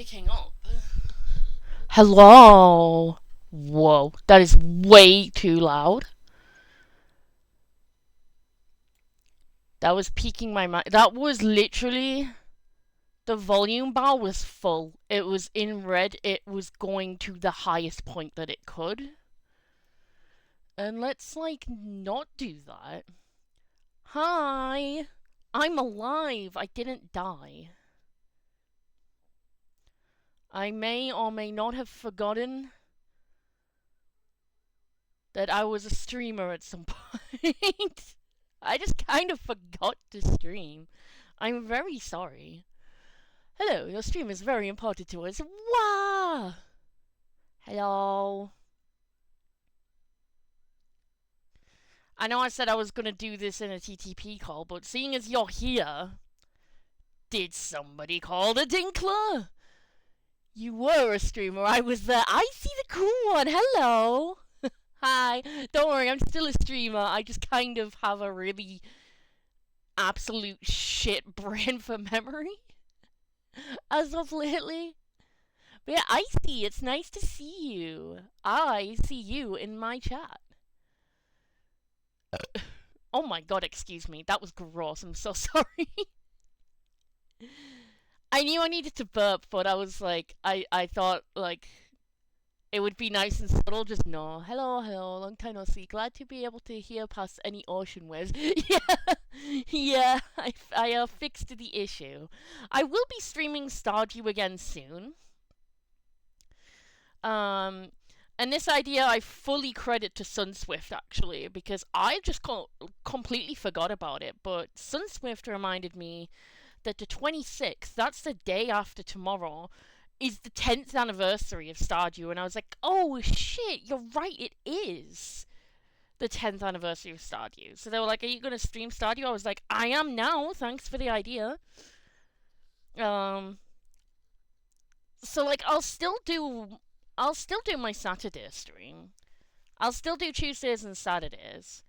picking up. Hello? Whoa, that is way too loud. That was peaking my mind. That was literally. The volume bar was full. It was in red. It was going to the highest point that it could. And let's, like, not do that. Hi! I'm alive. I didn't die. I may or may not have forgotten that I was a streamer at some point. I just kind of forgot to stream. I'm very sorry. Hello, your stream is very important to us. Wow! Hello. I know I said I was gonna do this in a TTP call, but seeing as you're here, did somebody call the Dinkler? You were a streamer, I was there. I see the cool one, hello! Hi, don't worry, I'm still a streamer. I just kind of have a really absolute shit brain for memory as of lately. But yeah, Icy, it's nice to see you. I see you in my chat. Oh my god, excuse me. That was gross. I'm so sorry. I knew I needed to burp, but I was like, I thought, like, it would be nice and subtle, just no. Hello, hello, long time no see. Glad to be able to hear past any ocean waves. Yeah, I fixed the issue. I will be streaming Stardew again soon. And this idea I fully credit to Sunswift, actually, because I just completely forgot about it, but Sunswift reminded me that the 26th, that's the day after tomorrow, is the 10th anniversary of Stardew, and I was like, oh shit, you're right, it is the 10th anniversary of Stardew. So they were like, are you going to stream Stardew? I was like, I am now, thanks for the idea. So like, I'll still do my Saturday stream. I'll still do Tuesdays and Saturdays.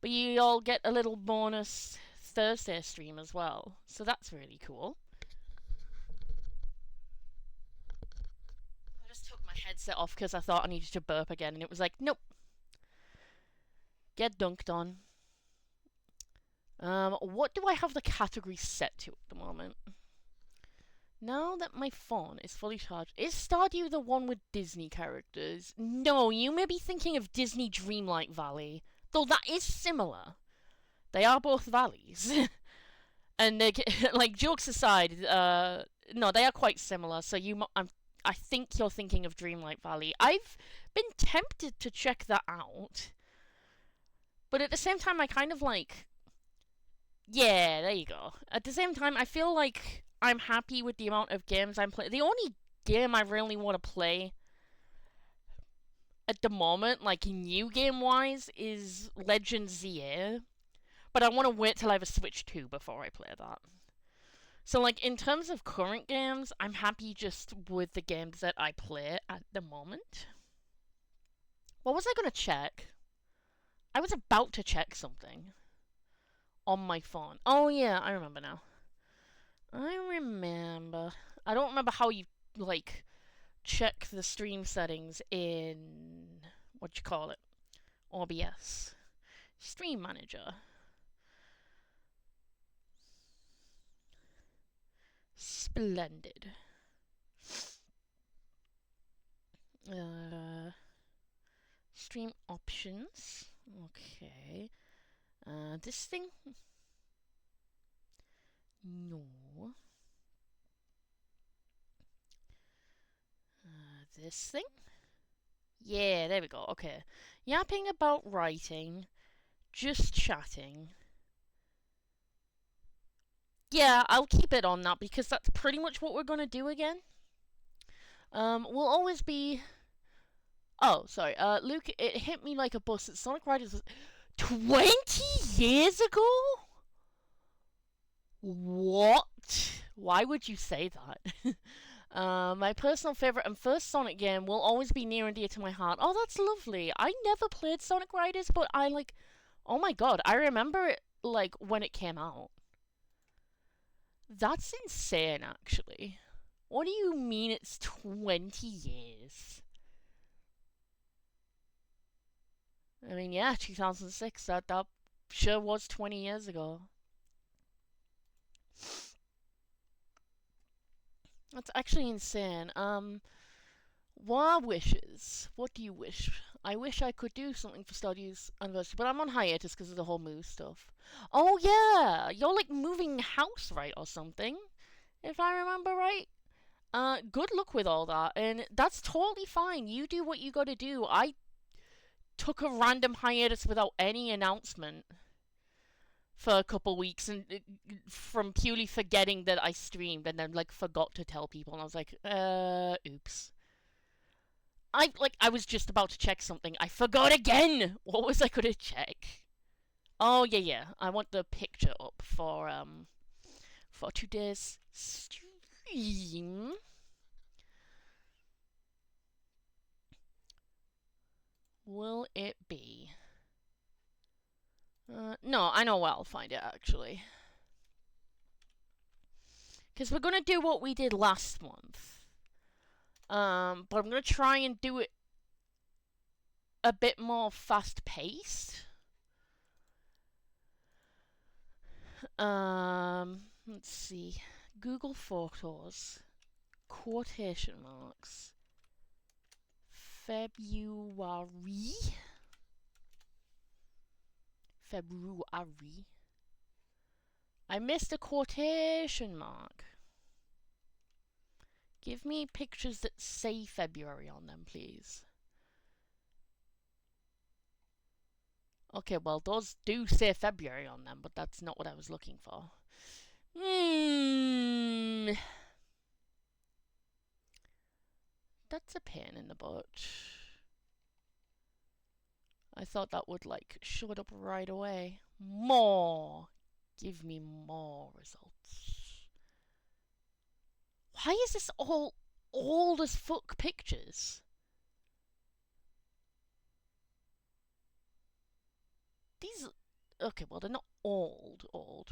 But you all get a little bonus Thursday stream as well. So that's really cool. I just took my headset off because I thought I needed to burp again, and it was like, nope. Get dunked on. What do I have the category set to at the moment? Now that my phone is fully charged, is Stardew the one with Disney characters? No, you may be thinking of Disney Dreamlight Valley, though that is similar. They are both valleys. And they, like, jokes aside, no, they are quite similar. So I think you're thinking of Dreamlight Valley. I've been tempted to check that out, but at the same time, I kind of like, yeah, there you go. At the same time, I feel like I'm happy with the amount of games I'm playing. The only game I really want to play at the moment, like new game wise, is Legend ZA. But I want to wait till I have a Switch 2 before I play that. So, like, in terms of current games, I'm happy just with the games that I play at the moment. What was I going to check? I was about to check something on my phone. Oh, yeah, I remember now. I remember. I don't remember how you, like, check the stream settings in, what you call it, OBS. Stream Manager. Splendid. Stream options. Okay. This thing? No. This thing? Yeah, there we go. Okay. Yapping about writing. Just chatting. Yeah, I'll keep it on that because that's pretty much what we're gonna do again. We'll always be. Oh, sorry. Luke, it hit me like a bus that Sonic Riders was 20 years ago? What? Why would you say that? My personal favorite and first Sonic game will always be near and dear to my heart. Oh, that's lovely. I never played Sonic Riders, but I like. Oh my god, I remember it like when it came out. That's insane, actually. What do you mean it's 20 years? I mean, yeah, 2006, that sure was 20 years ago. That's actually insane. What are wishes? What do you wish? I wish I could do something for Stardew's anniversary, but I'm on hiatus because of the whole move stuff. Oh yeah, you're like moving house, right, or something, if I remember right. Good luck with all that, and that's totally fine. You do what you gotta do. I took a random hiatus without any announcement for a couple weeks, and from purely forgetting that I streamed, and then like forgot to tell people, and I was like, oops. I was just about to check something. I forgot again. What was I gonna check? Oh yeah. I want the picture up for today's stream. Will it be? No, I know where I'll find it actually. Because we're gonna do what we did last month. But I'm gonna try and do it a bit more fast paced. Let's see. Google Photos, quotation marks, February. I missed a quotation mark. Give me pictures that say February on them, please. Okay, well, those do say February on them, but that's not what I was looking for. That's a pain in the butt. I thought that would, like, show it up right away. More. Give me more results. Why is this all old as fuck pictures? These... Okay, well, they're not old,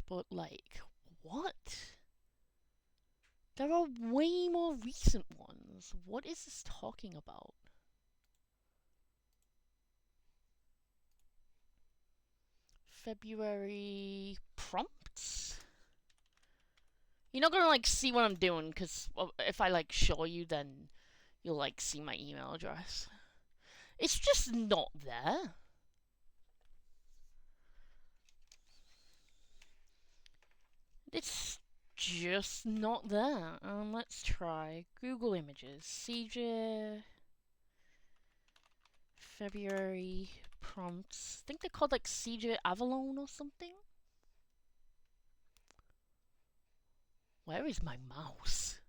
but, like, what? There are way more recent ones. What is this talking about? February prompts? You're not gonna like see what I'm doing, because if I like show you, then you'll like see my email address. It's just not there. It's just not there. Let's try Google Images. CJ February prompts. I think they're called like CJ Avalon or something. Where is my mouse?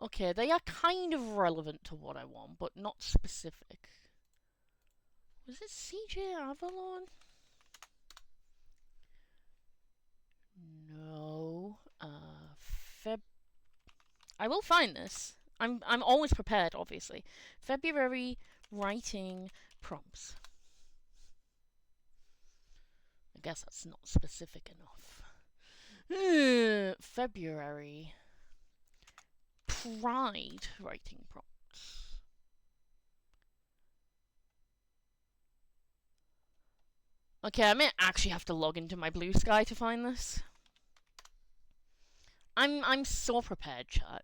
Okay, they are kind of relevant to what I want, but not specific. Was it CJ Avalon? No. I will find this. I'm always prepared, obviously. February writing prompts. I guess that's not specific enough. February pride writing prompts. Okay, I may actually have to log into my Blue Sky to find this. I'm so prepared, chat.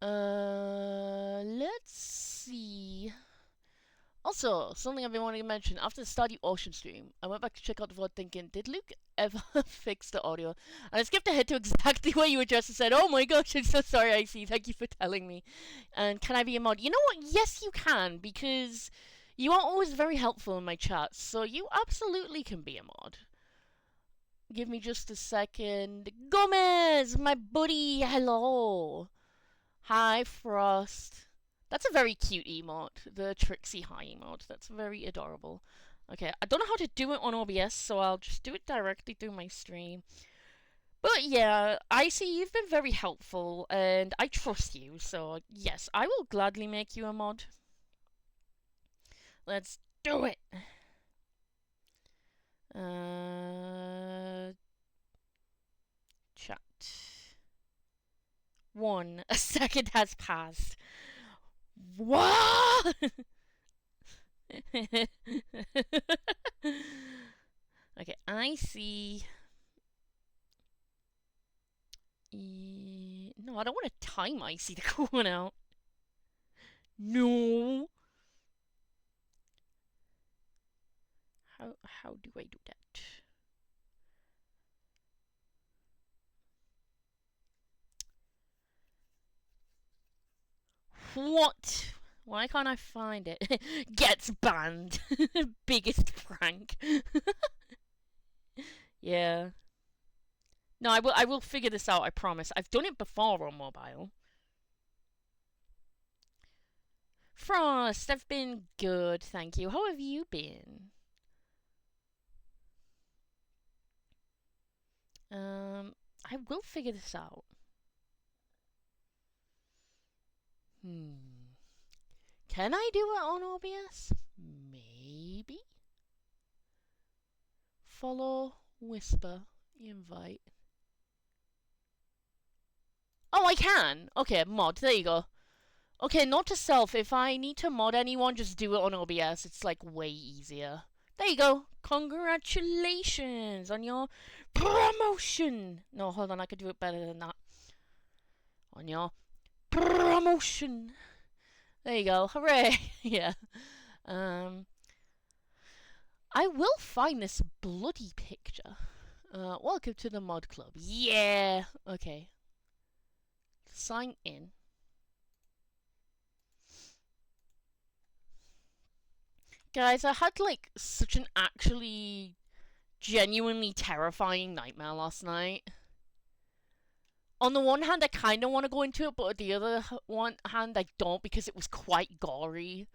Let's see. Also, something I've been wanting to mention, after the Stardew Ocean stream, I went back to check out the VOD thinking, did Luke ever fix the audio? And I skipped ahead to exactly where you addressed and said, oh my gosh, I'm so sorry, I see, thank you for telling me. And can I be a mod? You know what? Yes, you can, because you are always very helpful in my chats, so you absolutely can be a mod. Give me just a second. Gomez, my buddy, hello. Hi, Frost. That's a very cute emote, the Trixie High emote. That's very adorable. Okay, I don't know how to do it on OBS, so I'll just do it directly through my stream. But yeah, I see you've been very helpful, and I trust you, so yes, I will gladly make you a mod. Let's do it! 1. A second has passed. What? Okay, I see. No, I don't want to time I see the corn out. No. How do I do that? What? Why can't I find it? Gets banned. Biggest prank. Yeah. No, I will figure this out, I promise. I've done it before on mobile. Frost, I've been good, thank you. How have you been? I will figure this out. Can I do it on OBS? Maybe? Follow, whisper, invite. Oh, I can! Okay, mod, there you go. Okay, note to self, if I need to mod anyone, just do it on OBS. It's like way easier. There you go. Congratulations on your promotion. No, hold on, I could do it better than that. On your promotion. There you go. Hooray. Yeah. I will find this bloody picture. Welcome to the mod club. Yeah. Okay. Sign in. Guys, I had like such an actually genuinely terrifying nightmare last night. On the one hand, I kind of want to go into it, but on the other hand, I don't because it was quite gory.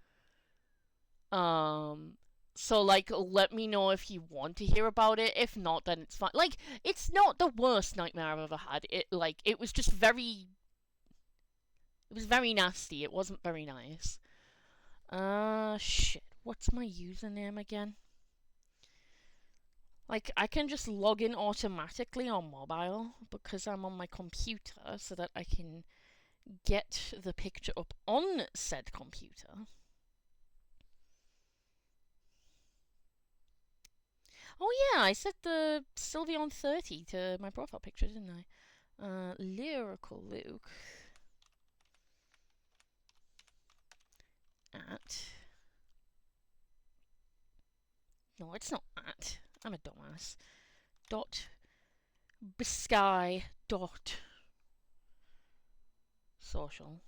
So like, let me know if you want to hear about it. If not, then it's fine. Like, it's not the worst nightmare I've ever had. It was just very. It was very nasty. It wasn't very nice. Shit. What's my username again? Like, I can just log in automatically on mobile because I'm on my computer so that I can get the picture up on said computer. Oh yeah, I set the Sylveon 30 to my profile picture, didn't I? Lyrical Luke. At. No, it's not at. I'm a dumbass. Dot. Biscay. Dot. Social.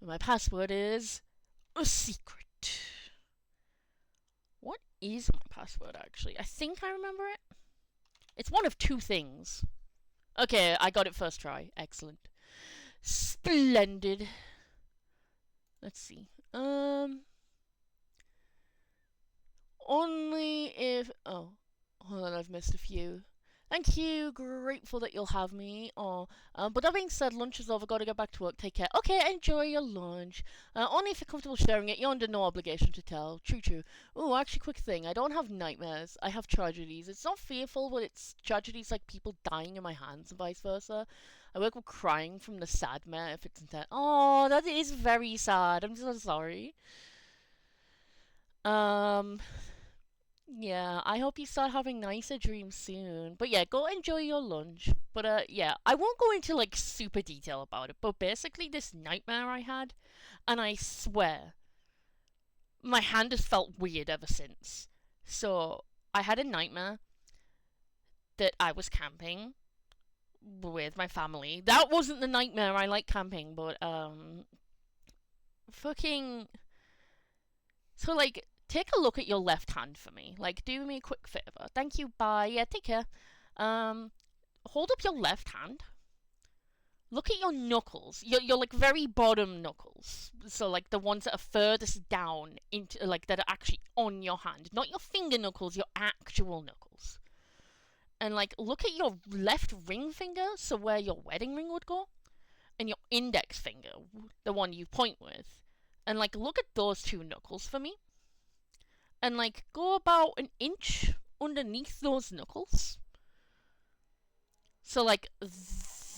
My password is a secret. What is my password actually? I think I remember it. It's one of two things. Okay, I got it first try. Excellent. Splendid. Let's see. Only if. Oh, hold on, I've missed a few. Thank you, grateful that you'll have me. Oh, but that being said, lunch is over, gotta get back to work, take care. Okay, enjoy your lunch. Only if you're comfortable sharing it, you're under no obligation to tell. True, true. Ooh, actually, quick thing, I don't have nightmares, I have tragedies. It's not fearful, but it's tragedies like people dying in my hands and vice versa. I wake up crying from the sadness if it's that. Oh, that is very sad, I'm so sorry. Yeah, I hope you start having nicer dreams soon. But yeah, go enjoy your lunch. But yeah, I won't go into like super detail about it, but basically this nightmare I had, and I swear, my hand has felt weird ever since. So, I had a nightmare that I was camping with my family. That wasn't the nightmare, I like camping, but fucking so like take a look at your left hand for me. Like, do me a quick favor. Thank you. Bye. Yeah, take care. Hold up your left hand. Look at your knuckles. Your like very bottom knuckles. So like the ones that are furthest down into like that are actually on your hand, not your finger knuckles, your actual knuckles. And like look at your left ring finger, so where your wedding ring would go, and your index finger, the one you point with. And like look at those two knuckles for me. And like go about an inch underneath those knuckles. So, like,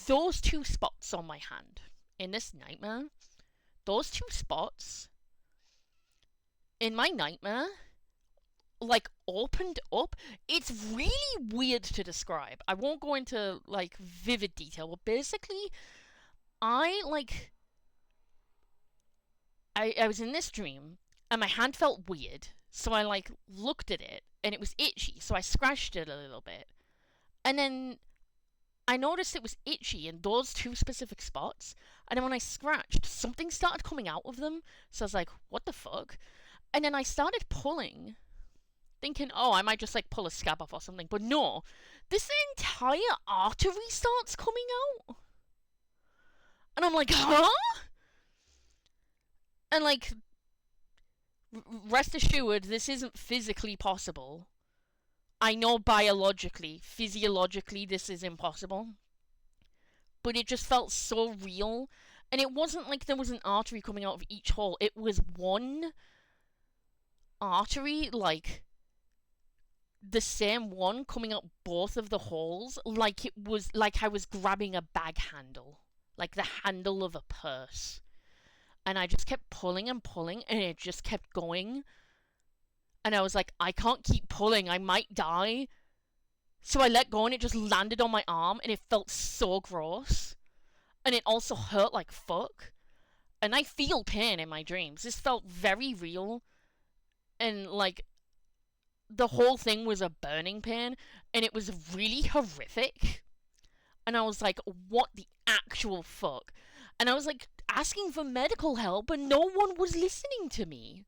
those two spots on my hand in this nightmare, those two spots in my nightmare, like, opened up. It's really weird to describe. I won't go into, like, vivid detail, but basically, I, like, I was in this dream, and my hand felt weird, so I, like, looked at it, and it was itchy, so I scratched it a little bit. And then I noticed it was itchy in those two specific spots, and then when I scratched, something started coming out of them, so I was like, what the fuck? And then I started pulling, thinking, oh, I might just, like, pull a scab off or something, but no, this entire artery starts coming out. And I'm like, huh? And, like, rest assured, this isn't physically possible. I know biologically, physiologically, this is impossible. But it just felt so real. And it wasn't like there was an artery coming out of each hole. It was one artery, like, the same one coming out both of the holes. Like it was, like I was grabbing a bag handle. Like the handle of a purse. And I just kept pulling and pulling, and it just kept going. And I was like, I can't keep pulling, I might die. So I let go, and it just landed on my arm, and it felt so gross. And it also hurt like fuck. And I feel pain in my dreams. This felt very real. And, like, the whole thing was a burning pain, and it was really horrific. And I was like, what the actual fuck? And I was, like, asking for medical help, and no one was listening to me.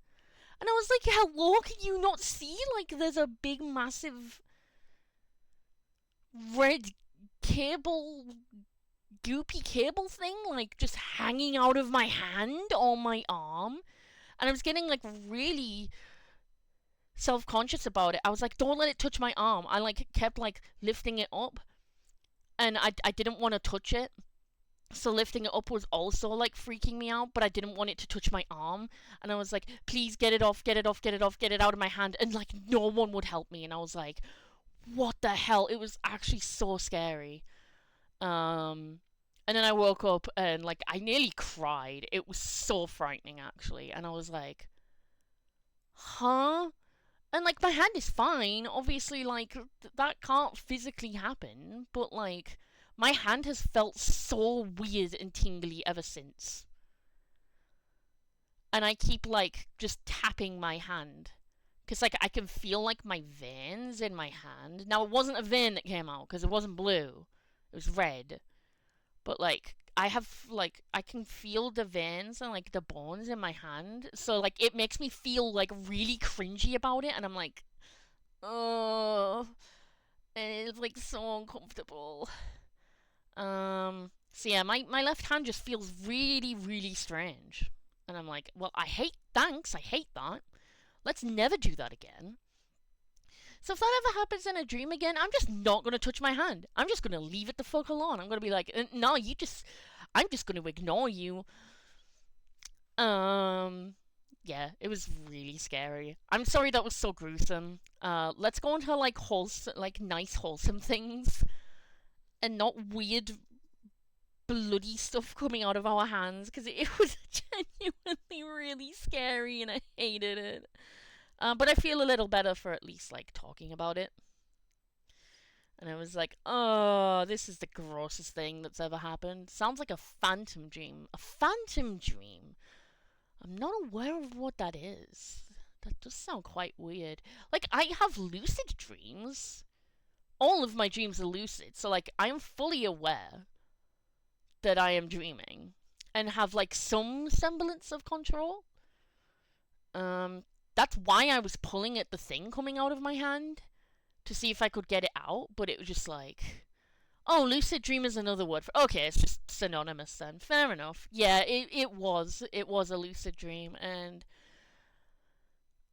And I was like, hello, can you not see? Like, there's a big, massive red cable, goopy cable thing, like, just hanging out of my hand on my arm. And I was getting, like, really self-conscious about it. I was like, don't let it touch my arm. I, like, kept, like, lifting it up. And I didn't want to touch it. So lifting it up was also, like, freaking me out, but I didn't want it to touch my arm. And I was like, please get it off, get it off, get it off, get it out of my hand. And, like, no one would help me. And I was like, what the hell? It was actually so scary. And then I woke up and, like, I nearly cried. It was so frightening, actually. And I was like, huh? And, like, my hand is fine. Obviously, like, that can't physically happen. But, like, my hand has felt so weird and tingly ever since. And I keep, like, just tapping my hand. Because, like, I can feel, like, my veins in my hand. Now, it wasn't a vein that came out, because it wasn't blue. It was red. But, like, I have, like, I can feel the veins and, like, the bones in my hand. So, like, it makes me feel, like, really cringy about it. And I'm like, oh. And it's, like, so uncomfortable. So yeah, my left hand just feels really, really strange. And I'm like, well, I hate that. Let's never do that again. So if that ever happens in a dream again, I'm just not going to touch my hand. I'm just going to leave it the fuck alone. I'm going to be like, no, I'm just going to ignore you. Yeah, it was really scary. I'm sorry that was so gruesome. Let's go into, like, nice, wholesome things. And not weird, bloody stuff coming out of our hands, because it was genuinely really scary and I hated it. But I feel a little better for at least, like, talking about it. And I was like, oh, this is the grossest thing that's ever happened. Sounds like a phantom dream. A phantom dream? I'm not aware of what that is. That does sound quite weird. Like, I have lucid dreams. All of my dreams are lucid, so, like, I am fully aware that I am dreaming and have, like, some semblance of control. That's why I was pulling at the thing coming out of my hand to see if I could get it out, but it was just like, oh, lucid dream is another word for, okay, it's just synonymous then. Fair enough. Yeah, it was a lucid dream, and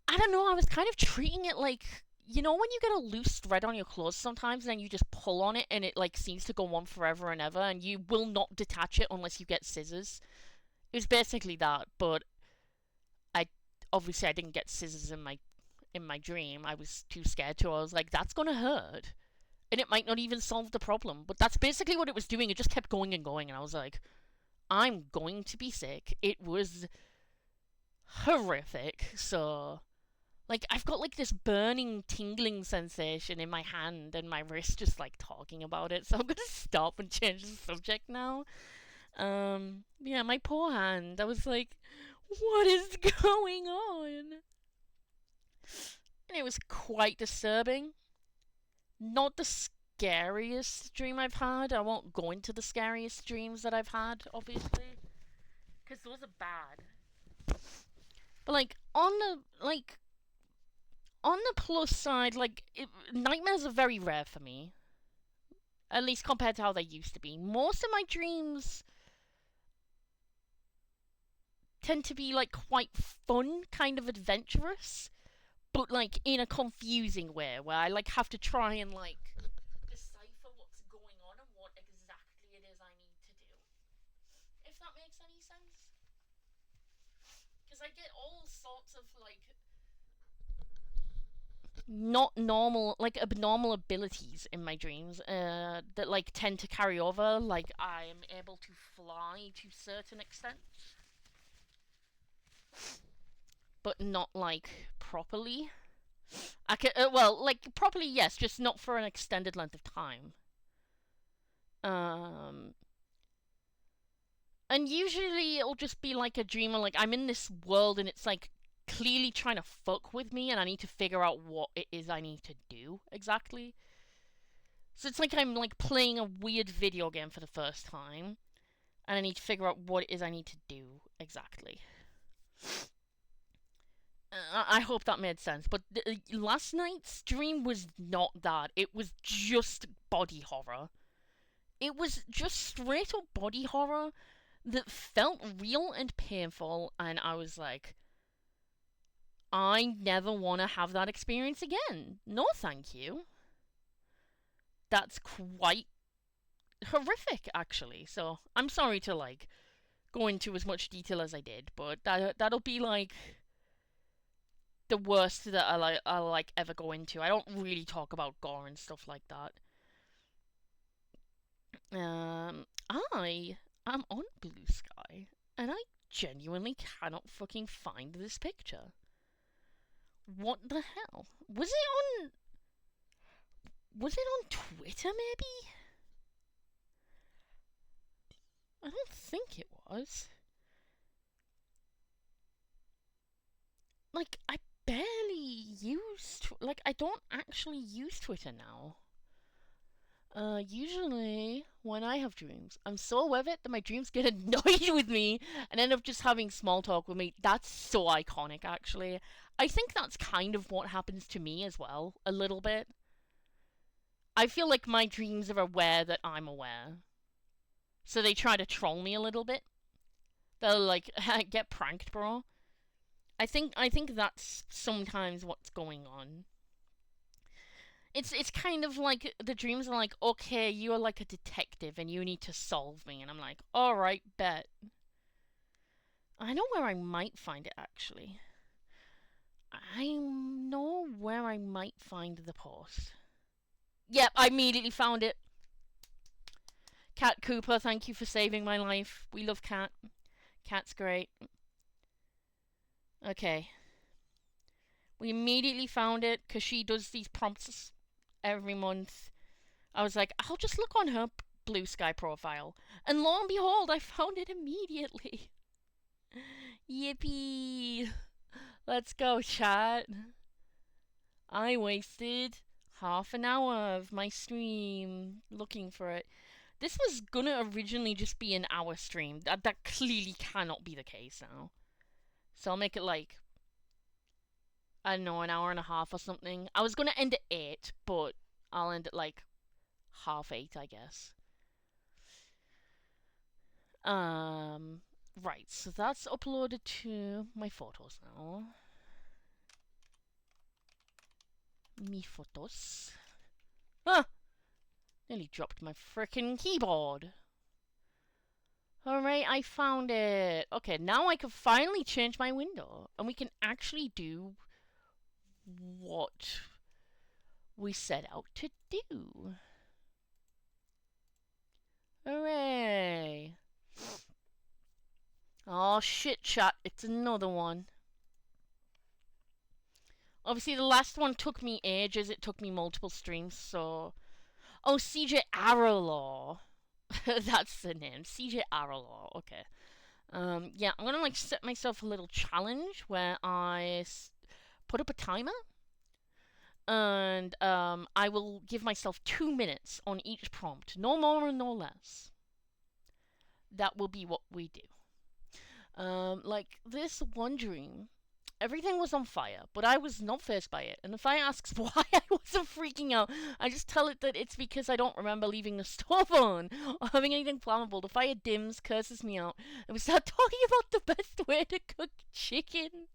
I don't know, I was kind of treating it like, you know when you get a loose thread on your clothes sometimes and then you just pull on it and it, like, seems to go on forever and ever and you will not detach it unless you get scissors? It was basically that, but obviously I didn't get scissors in my dream. I was too scared to. I was like, that's gonna hurt. And it might not even solve the problem. But that's basically what it was doing. It just kept going and going. And I was like, I'm going to be sick. It was horrific. So, like, I've got like this burning, tingling sensation in my hand and my wrist just like talking about it. So I'm gonna stop and change the subject now. Yeah, my poor hand. I was like, what is going on? And it was quite disturbing. Not the scariest dream I've had. I won't go into the scariest dreams that I've had, obviously, because those are bad. But on the plus side, nightmares are very rare for me. At least compared to how they used to be. Most of my dreams tend to be like quite fun, kind of adventurous, but like in a confusing way, where I like have to try and like decipher what's going on and what exactly it is I need to do. If that makes any sense. Because I get all sorts of like not normal, like abnormal abilities in my dreams that like tend to carry over. Like I'm able to fly to a certain extent, but not like properly. I can well, like properly, yes, just not for an extended length of time. Um, and usually it'll just be like a dream, or like I'm in this world and it's like clearly trying to fuck with me, and I need to figure out what it is I need to do exactly. So it's like I'm like playing a weird video game for the first time, and I need to figure out what it is I need to do exactly. I hope that made sense. But last night's dream was not that. It was just body horror. It was just straight up body horror that felt real and painful, and I was like, I never want to have that experience again. No, thank you. That's quite horrific, actually. So I'm sorry to like go into as much detail as I did, but that'll be like the worst that I'll like ever go into. I don't really talk about gore and stuff like that. I am on Blue Sky, and I genuinely cannot fucking find this picture. What the hell? Was it on Twitter maybe? I don't think it was. Like I barely like I don't actually use Twitter now. Usually when I have dreams, I'm so aware of it that my dreams get annoyed with me and end up just having small talk with me. That's so iconic, actually. I think that's kind of what happens to me as well, a little bit. I feel like my dreams are aware that I'm aware. So they try to troll me a little bit. They'll like get pranked, bro. I think that's sometimes what's going on. It's kind of like the dreams are like, okay, you are like a detective and you need to solve me, and I'm like, all right, bet. I know where I might find it actually. I know where I might find the post. Yep, I immediately found it. Cat Cooper, thank you for saving my life. We love Cat. Cat's great. Okay. We immediately found it because she does these prompts every month. I was like, I'll just look on her Blue Sky profile. And lo and behold, I found it immediately. Yippee! Let's go, chat. I wasted half an hour of my stream looking for it. This was gonna originally just be an hour stream. That clearly cannot be the case now. So I'll make it like, I don't know, an hour and a half or something. I was gonna end at 8, but I'll end at like 8:30, I guess. Right, so that's uploaded to my photos now. Me photos. Ah! Nearly dropped my frickin' keyboard. Alright, I found it. Okay, now I can finally change my window. And we can actually do what we set out to do. Hooray! Oh shit, chat, it's another one. Obviously, the last one took me ages. It took me multiple streams, so... Oh, CJ Arrowlaw. That's the name. CJ Arrowlaw. Okay. Yeah, I'm gonna, like, set myself a little challenge where I put up a timer. And, I will give myself 2 minutes on each prompt. No more and no less. That will be what we do. Like, this one dream, everything was on fire, but I was not faced by it. And if I asks why I wasn't freaking out, I just tell it that it's because I don't remember leaving the stove on or having anything flammable. The fire dims, curses me out, and we start talking about the best way to cook chicken.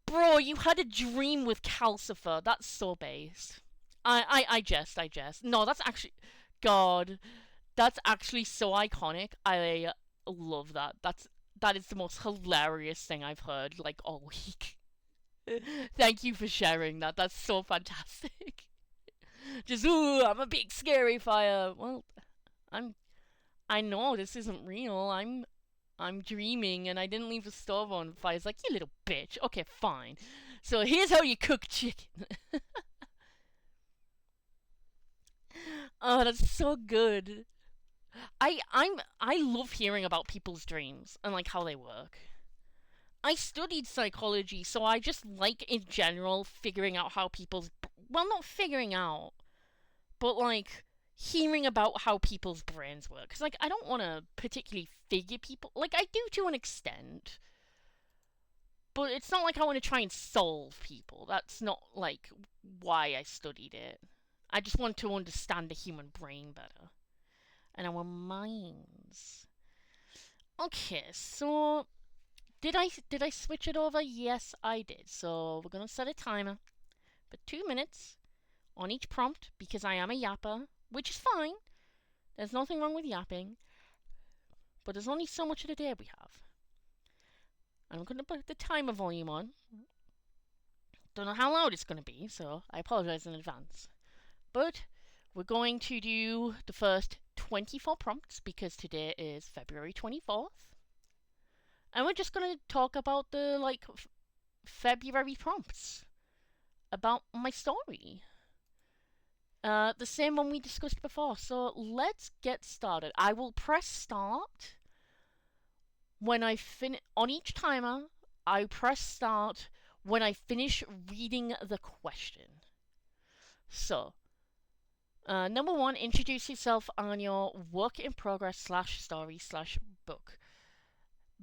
Bro, you had a dream with Calcifer. That's so base. I jest. No, that's actually... God. That's actually so iconic. I love that. That is the most hilarious thing I've heard, like, all week. Thank you for sharing that. That's so fantastic. Just, ooh, I'm a big scary fire. Well, I know this isn't real. I'm dreaming and I didn't leave the stove on. Fire's like, you little bitch. Okay, fine. So here's how you cook chicken. Oh, that's so good. I love hearing about people's dreams and like how they work. I studied psychology, so I just like in general figuring out how people's, well, not figuring out, but like hearing about how people's brains work. Cuz like I don't want to particularly figure people, like I do to an extent, but it's not like I want to try and solve people. That's not like why I studied it. I just want to understand the human brain better and our minds. Okay, so did I switch it over? Yes, I did. So we're gonna set a timer for 2 minutes on each prompt because I am a yapper, which is fine. There's nothing wrong with yapping, but there's only so much of the day we have. I'm gonna put the timer volume on. Don't know how loud it's gonna be, so I apologize in advance. But we're going to do the first 24 prompts because today is February 24th. And we're just going to talk about the, like, February prompts. About my story. The same one we discussed before. So let's get started. I will press start when I on each timer. I press start when I finish reading the question. So, number 1, introduce yourself on your work in progress /story/book.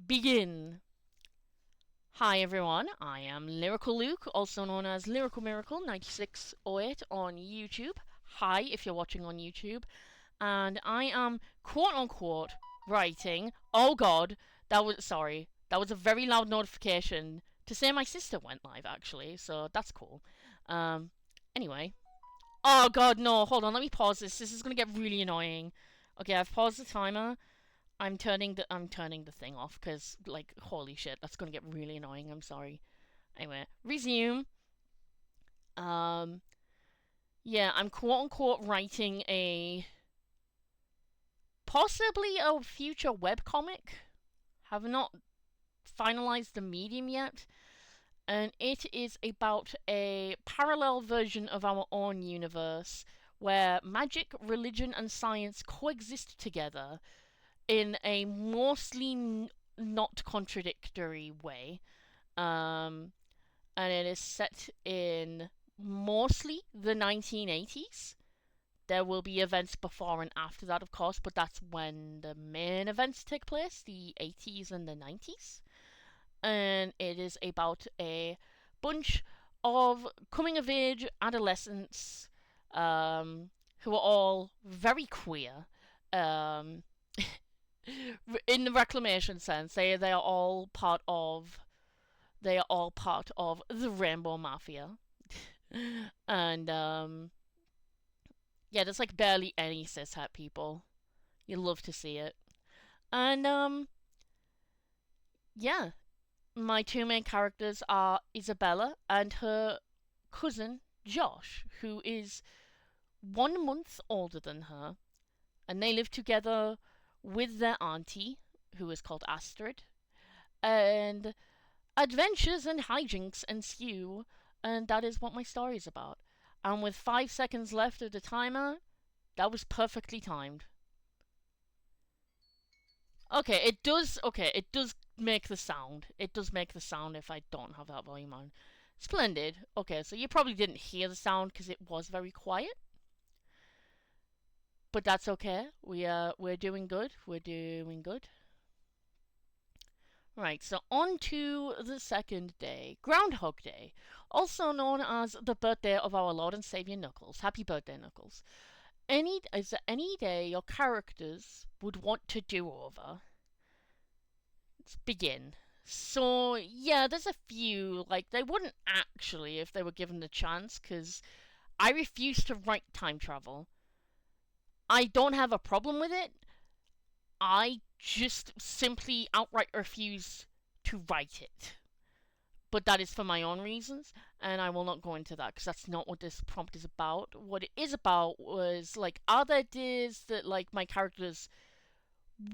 Begin. Hi everyone, I am Lyrical Luke, also known as Lyrical Miracle 9608 on YouTube. Hi if you're watching on YouTube. And I am quote unquote writing. Oh god, that was a very loud notification to say my sister went live actually, so that's cool. Anyway. Oh god, no, hold on, let me pause this. This is gonna get really annoying. Okay, I've paused the timer. I'm turning the thing off because, like, holy shit, that's gonna get really annoying. I'm sorry. Anyway, resume. Yeah, I'm quote unquote writing a possibly a future webcomic. Have not finalized the medium yet, and it is about a parallel version of our own universe where magic, religion, and science coexist together in a mostly not contradictory way. And it is set in mostly the 1980s. There will be events before and after that, of course, but that's when the main events take place, the 80s and the 90s. And it is about a bunch of coming of age adolescents who are all very queer. In the reclamation sense, they are all part of the Rainbow Mafia. And yeah, there's like barely any cishet people. You love to see it. And yeah, my 2 main characters are Isabella and her cousin Josh, who is 1 month older than her, and they live together with their auntie, who is called Astrid, and adventures and hijinks ensue, and that is what my story is about. And with 5 seconds left of the timer, that was perfectly timed. Okay, it does. Okay, it does make the sound. It does make the sound if I don't have that volume on. Splendid. Okay, so you probably didn't hear the sound because it was very quiet, but that's okay. We're doing good. We're doing good. Right, so on to the second day, Groundhog Day, also known as the birthday of our Lord and Savior Knuckles. Happy birthday, Knuckles. Is there any day your characters would want to do over? Let's begin. So, yeah, there's a few. Like, they wouldn't actually if they were given the chance, because I refuse to write time travel. I don't have a problem with it. I just simply outright refuse to write it. But that is for my own reasons, and I will not go into that because that's not what this prompt is about. What it is about was, like, are there days that, like, my characters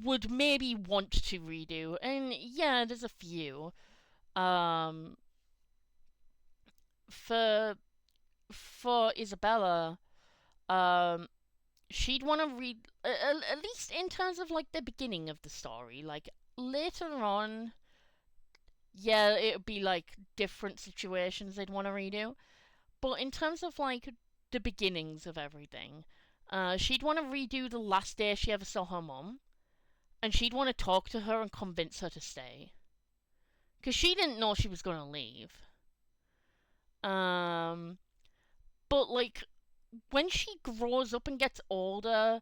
would maybe want to redo? And yeah, there's a few. Um, for Isabella, um, she'd want to read at least in terms of like the beginning of the story. Like later on, yeah, it would be like different situations they'd want to redo. But in terms of like the beginnings of everything, she'd want to redo the last day she ever saw her mom, and she'd want to talk to her and convince her to stay, because she didn't know she was going to leave. Um, but like when she grows up and gets older,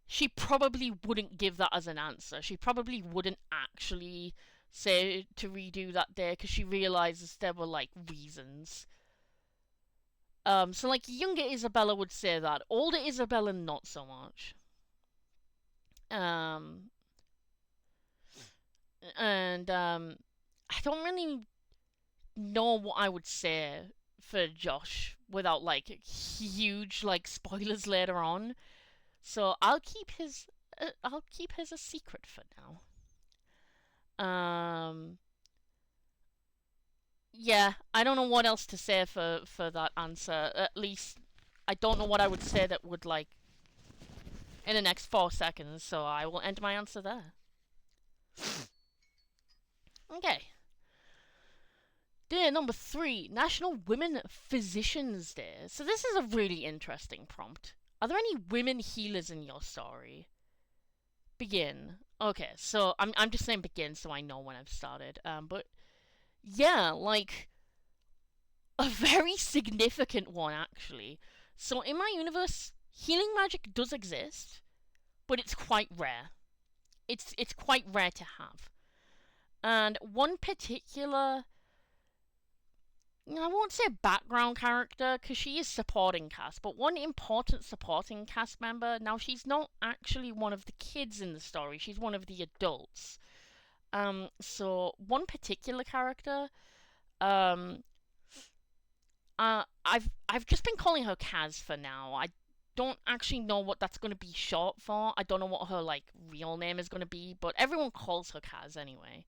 she probably wouldn't give that as an answer. She probably wouldn't actually say to redo that day because she realizes there were like reasons. So like younger Isabella would say that, older Isabella not so much. Um, and I don't really know what I would say for Josh without like huge like spoilers later on. So I'll keep his a secret for now. Yeah, I don't know what else to say for that answer. At least I don't know what I would say that would like in the next 4 seconds. So I will end my answer there. Okay. Day number 3, National Women Physicians Day. So this is a really interesting prompt. Are there any women healers in your story? Begin. Okay, so I'm just saying begin so I know when I've started. But yeah, like a very significant one actually. So in my universe, healing magic does exist, but it's quite rare. It's quite rare to have. And one particular, I won't say background character because she is supporting cast, but one important supporting cast member. Now she's not actually one of the kids in the story; she's one of the adults. So one particular character, um, I've just been calling her Kaz for now. I don't actually know what that's going to be short for. I don't know what her like real name is going to be, but everyone calls her Kaz anyway.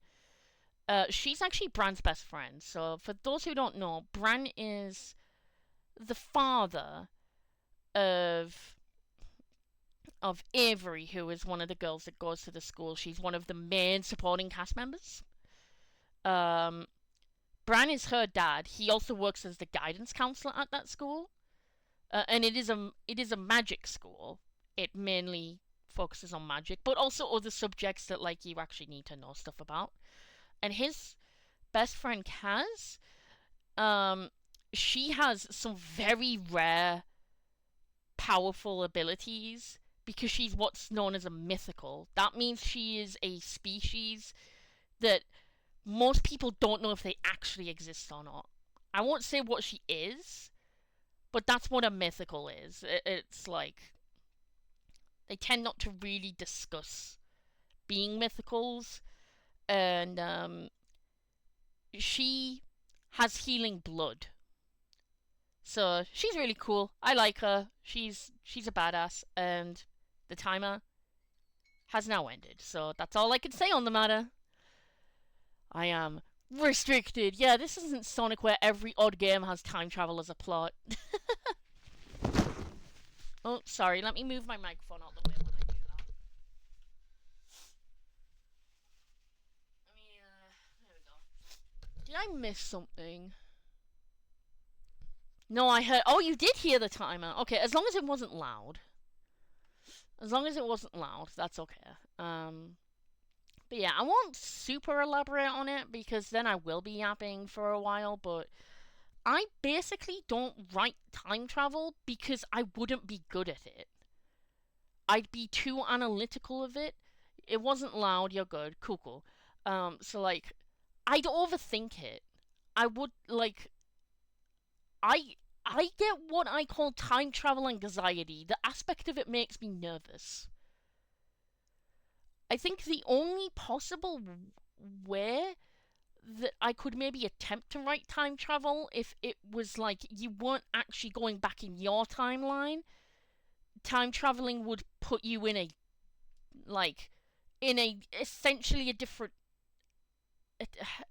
She's actually Bran's best friend. So for those who don't know, Bran is the father of Avery, who is one of the girls that goes to the school. She's one of the main supporting cast members. Um, Bran is her dad. He also works as the guidance counselor at that school, and it is a magic school. It mainly focuses on magic, but also other subjects that like you actually need to know stuff about. And his best friend Kaz, um, she has some very rare, powerful abilities because she's what's known as a mythical. That means she is a species that most people don't know if they actually exist or not. I won't say what she is, but that's what a mythical is. It's like they tend not to really discuss being mythicals, and she has healing blood. So she's really cool. I like her. She's a badass, and the timer has now ended. So that's all I can say on the matter. I am restricted. Yeah, this isn't Sonic where every odd game has time travel as a plot. Oh, sorry. Let me move my microphone out the way when I do that. Let me. There we go. Did I miss something? No, I heard. Oh, you did hear the timer. Okay, as long as it wasn't loud. As long as it wasn't loud, that's okay. But yeah, I won't super elaborate on it because then I will be yapping for a while. But I basically don't write time travel because I wouldn't be good at it. I'd be too analytical of it. It wasn't loud. You're good. Cool, cool. So like, I'd overthink it. I would like. I I get what I call time travel anxiety. The aspect of it makes me nervous. I think the only possible way that I could maybe attempt to write time travel if it was like you weren't actually going back in your timeline. Time traveling would put you in a like in a essentially a,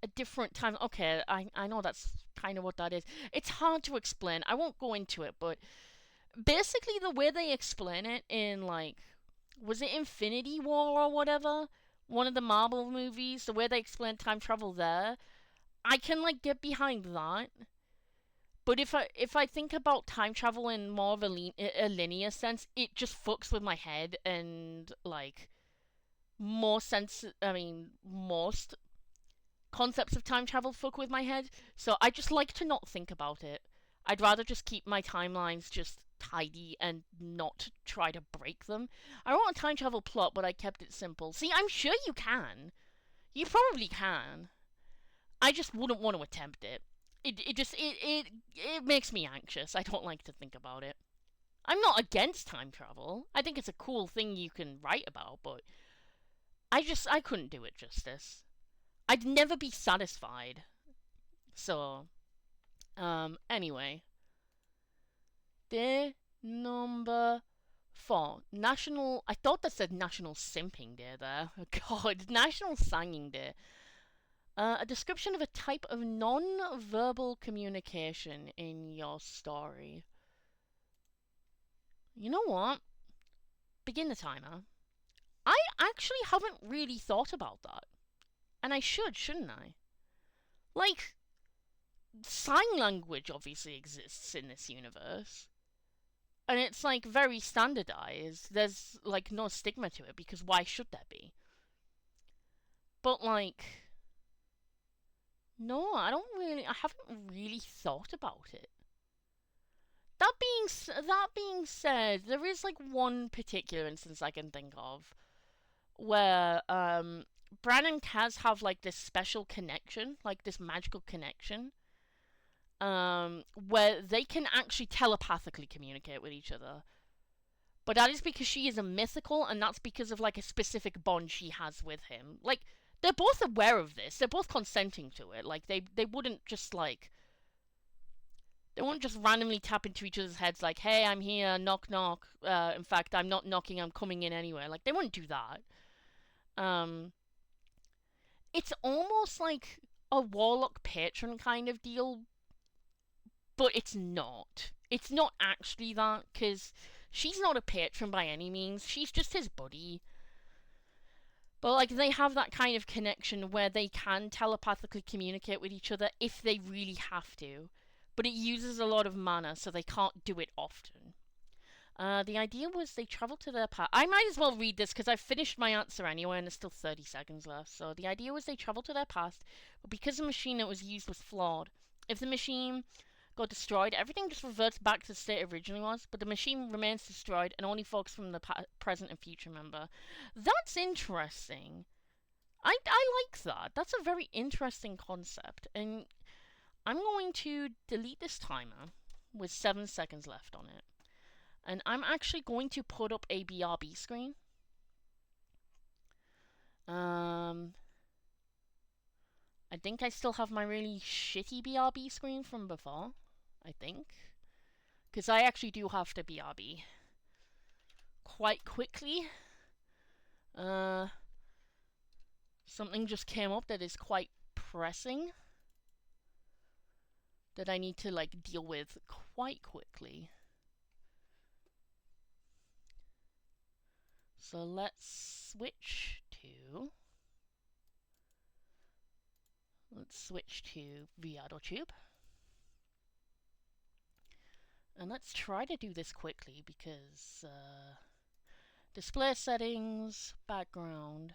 a different time. Okay, I know that's kind of what that is. It's hard to explain. I won't go into it, but basically the way they explain it in like was it Infinity War or whatever? One of the Marvel movies, the way they explain time travel there, I can like get behind that. But if I think about time travel in more of a linear sense, it just fucks with my head and like more sense. I mean, most concepts of time travel fuck with my head. So I just like to not think about it. I'd rather just keep my timelines just tidy and not try to break them. I wrote a time travel plot, but I kept it simple. See, I'm sure you can. You probably can. I just wouldn't want to attempt it. It makes me anxious. I don't like to think about it. I'm not against time travel. I think it's a cool thing you can write about, but I couldn't do it justice. I'd never be satisfied. So, anyway, day number 4. National. I thought that said National Simping Day there. God, National Singing Day. A description of a type of non-verbal communication in your story. You know what? Begin the timer. I actually haven't really thought about that. And I should, shouldn't I? Like, sign language obviously exists in this universe. And it's like very standardized. There's like no stigma to it because why should there be? But like, no, I haven't really thought about it. That being said, there is like one particular instance I can think of where Bran and Kaz have like this special connection, like this magical connection, where they can actually telepathically communicate with each other. But that is because she is a mythical, and that's because of like a specific bond she has with him. Like they're both aware of this. They're both consenting to it. Like they wouldn't just like they won't just randomly tap into each other's heads like, "Hey, I'm here, knock knock." In fact, I'm not knocking. I'm coming in anyway. Like they wouldn't do that. Um, it's almost like a warlock patron kind of deal, but it's not. It's not actually that because she's not a patron by any means. She's just his buddy. But like they have that kind of connection where they can telepathically communicate with each other if they really have to. But it uses a lot of mana, so they can't do it often. The idea was they travel to their past. I might as well read this because I've finished my answer anyway, and there's still 30 seconds left. So the idea was they travel to their past, but because the machine that was used was flawed, if the machine got destroyed, everything just reverts back to the state it originally was, but the machine remains destroyed and only folks from the present and future remember. That's interesting. I like that. That's a very interesting concept, and I'm going to delete this timer with 7 seconds left on it. And I'm actually going to put up a BRB screen. I think I still have my really shitty BRB screen from before. I think. Because I actually do have to BRB quite quickly. Something just came up that is quite pressing that I need to like deal with quite quickly. So let's switch to VRTube. And let's try to do this quickly because display settings, background,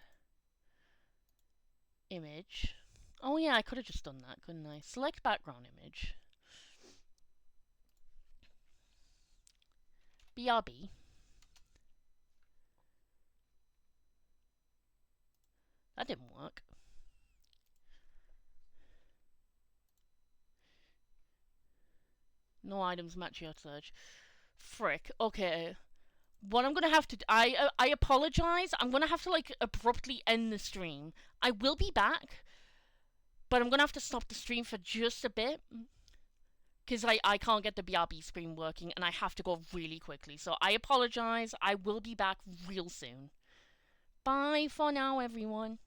image. Oh yeah, I could have just done that, couldn't I? Select background image. BRB. That didn't work. No items match your search. Frick. Okay. What I'm gonna have to I apologize. I'm gonna have to like abruptly end the stream. I will be back, but I'm gonna have to stop the stream for just a bit because I can't get the BRB screen working and I have to go really quickly. So I apologize. I will be back real soon. Bye for now, everyone.